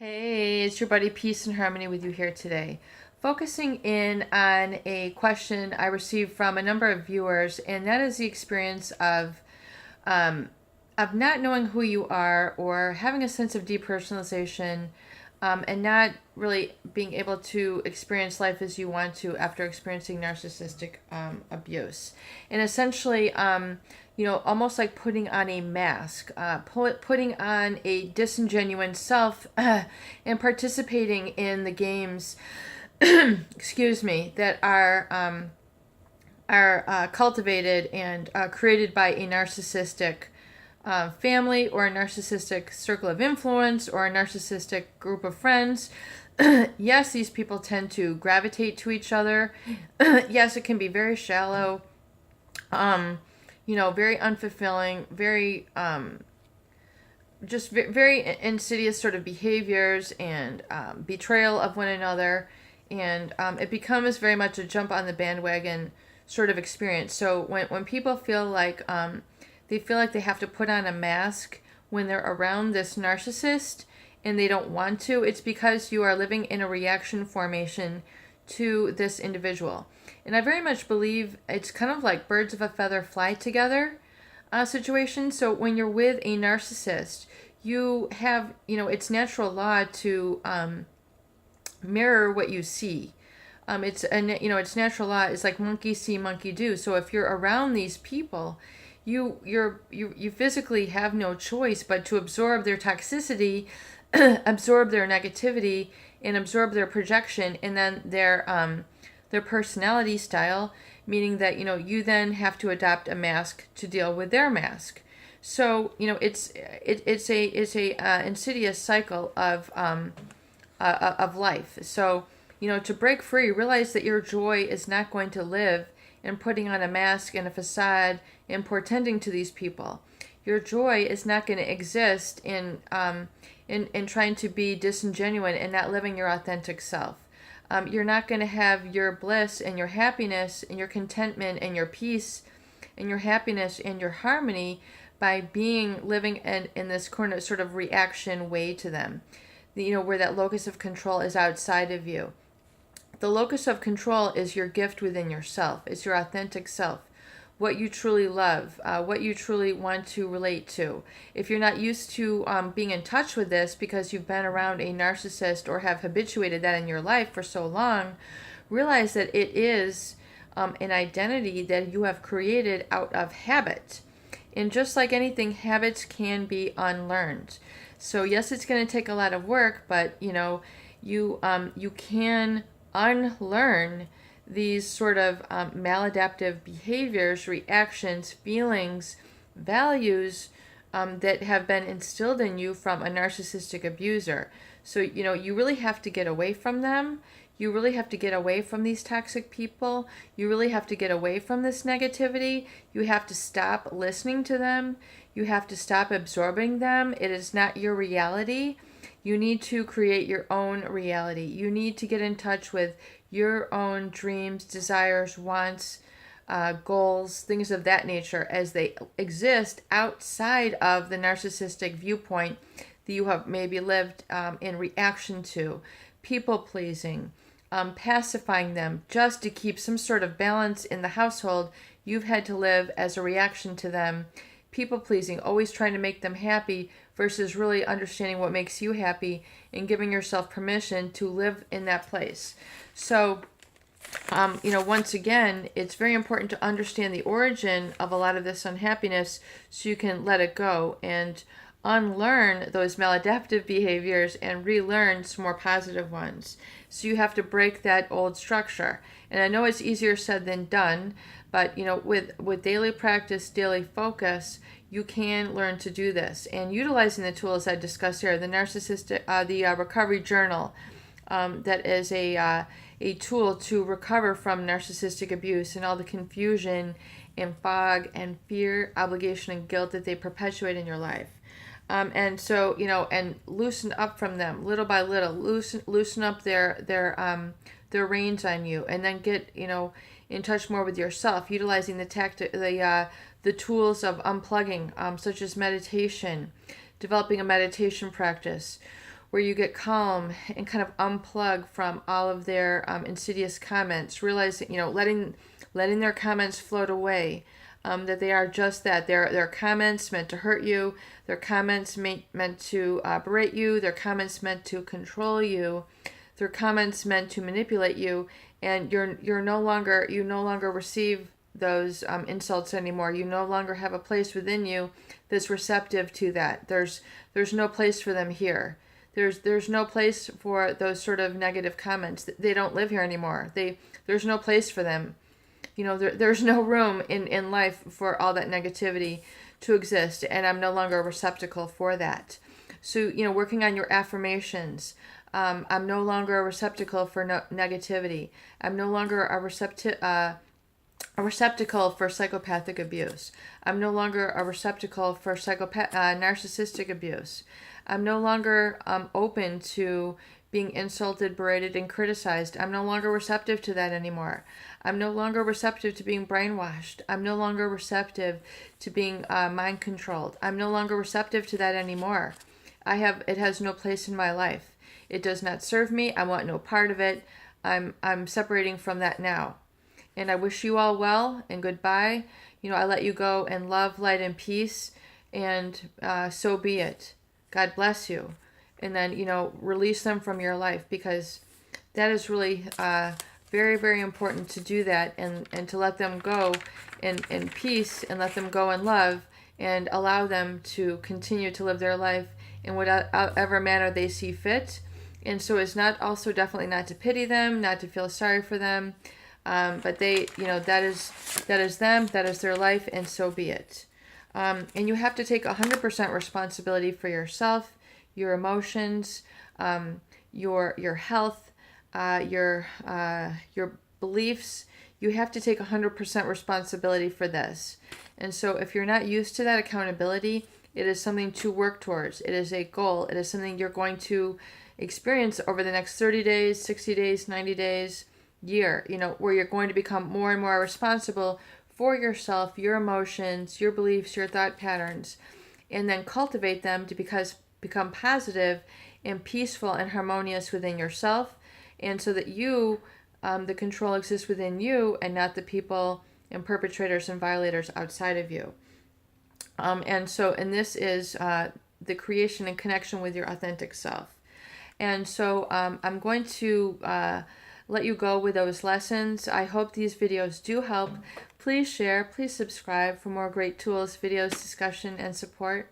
Hey, it's your buddy Peace and Harmony with you here today. Focusing in on a question I received from a number of viewers, and that is the experience um, of not knowing who you are or having a sense of depersonalization, and not really being able to experience life as you want to after experiencing narcissistic abuse. And essentially, almost like putting on a mask, putting on a disingenuous self, and participating in the games, excuse me, that are cultivated and created by a narcissistic family or a narcissistic circle of influence or a narcissistic group of friends. Yes, these people tend to gravitate to each other. Yes, it can be very shallow, very unfulfilling, very just very insidious sort of behaviors and betrayal of one another. And it becomes very much a jump on the bandwagon sort of experience. So when people feel like they have to put on a mask when they're around this narcissist and they don't want to, it's because you are living in a reaction formation to this individual. And I very much believe it's kind of like birds of a feather fly together situation. So when you're with a narcissist, you have, it's natural law to mirror what you see. It's natural law. It's like monkey see, monkey do. So if you're around these people, you physically have no choice but to absorb their toxicity, absorb their negativity, and absorb their projection, and then their personality style, meaning that you then have to adopt a mask to deal with their mask. So it's a insidious cycle of life. So to break free, realize that your joy is not going to live in putting on a mask and a facade and portending to these people. Your joy is not going to exist in trying to be disingenuous and not living your authentic self. You're not going to have your bliss and your happiness and your contentment and your peace and your happiness and your harmony by living in this corner sort of reaction way to them. Where that locus of control is outside of you. The locus of control is your gift within yourself. It's your authentic self. What you truly love, what you truly want to relate to. If you're not used to being in touch with this because you've been around a narcissist or have habituated that in your life for so long, realize that it is an identity that you have created out of habit. And just like anything, habits can be unlearned. So yes, it's going to take a lot of work, but you can unlearn these sort of maladaptive behaviors, reactions, feelings, values that have been instilled in you from a narcissistic abuser. So, you really have to get away from them. You really have to get away from these toxic people. You really have to get away from this negativity. You have to stop listening to them. You have to stop absorbing them. It is not your reality. You need to create your own reality. You need to get in touch with your own dreams, desires, wants, goals, things of that nature as they exist outside of the narcissistic viewpoint that you have maybe lived in reaction to. People pleasing, pacifying them just to keep some sort of balance in the household. You've had to live as a reaction to them. People pleasing, always trying to make them happy versus really understanding what makes you happy and giving yourself permission to live in that place. So, once again, it's very important to understand the origin of a lot of this unhappiness so you can let it go and unlearn those maladaptive behaviors and relearn some more positive ones. So you have to break that old structure. And I know it's easier said than done, but with daily practice, daily focus, you can learn to do this. And utilizing the tools I discussed here, the recovery journal, that is a tool to recover from narcissistic abuse and all the confusion and fog and fear, obligation, and guilt that they perpetuate in your life. And so, and loosen up from them little by little, loosen up their reins on you, and then get, in touch more with yourself, utilizing the tools of unplugging, such as meditation, developing a meditation practice, where you get calm and kind of unplug from all of their insidious comments, realizing, letting their comments float away, that they are just that. They're comments meant to hurt you. They're comments meant to berate you. They're comments meant to control you. They're comments meant to manipulate you. And you no longer receive those insults anymore. You no longer have a place within you that's receptive to that. There's no place for them here. There's no place for those sort of negative comments. They don't live here anymore. There's no place for them. There's no room in life for all that negativity to exist, and I'm no longer a receptacle for that. So, working on your affirmations. I'm no longer a receptacle for negativity. I'm no longer a receptacle for psychopathic abuse. I'm no longer a receptacle for narcissistic abuse. I'm no longer open to being insulted, berated, and criticized. I'm no longer receptive to that anymore. I'm no longer receptive to being brainwashed. I'm no longer receptive to being mind controlled. I'm no longer receptive to that anymore. It has no place in my life. It does not serve me. I want no part of it. I'm separating from that now. And I wish you all well and goodbye. I let you go in love, light, and peace. And so be it. God bless you. And then, release them from your life, because that is really very, very important to do that, and to let them go in peace, and let them go in love, and allow them to continue to live their life in whatever manner they see fit. And so it's definitely not to pity them, not to feel sorry for them, but they, that is them, that is their life, and so be it. And you have to take 100% responsibility for yourself, your emotions, your health, your beliefs. You have to take 100% responsibility for this. And so if you're not used to that accountability, it is something to work towards. It is a goal. It is something you're going to experience over the next 30 days, 60 days, 90 days, year, where you're going to become more and more responsible for yourself, your emotions, your beliefs, your thought patterns, and then cultivate them to become positive and peaceful and harmonious within yourself, and so that the control exists within you and not the people and perpetrators and violators outside of you. And this is the creation and connection with your authentic self. And so I'm going to let you go with those lessons. I hope these videos do help. Please share, please subscribe for more great tools, videos, discussion, and support.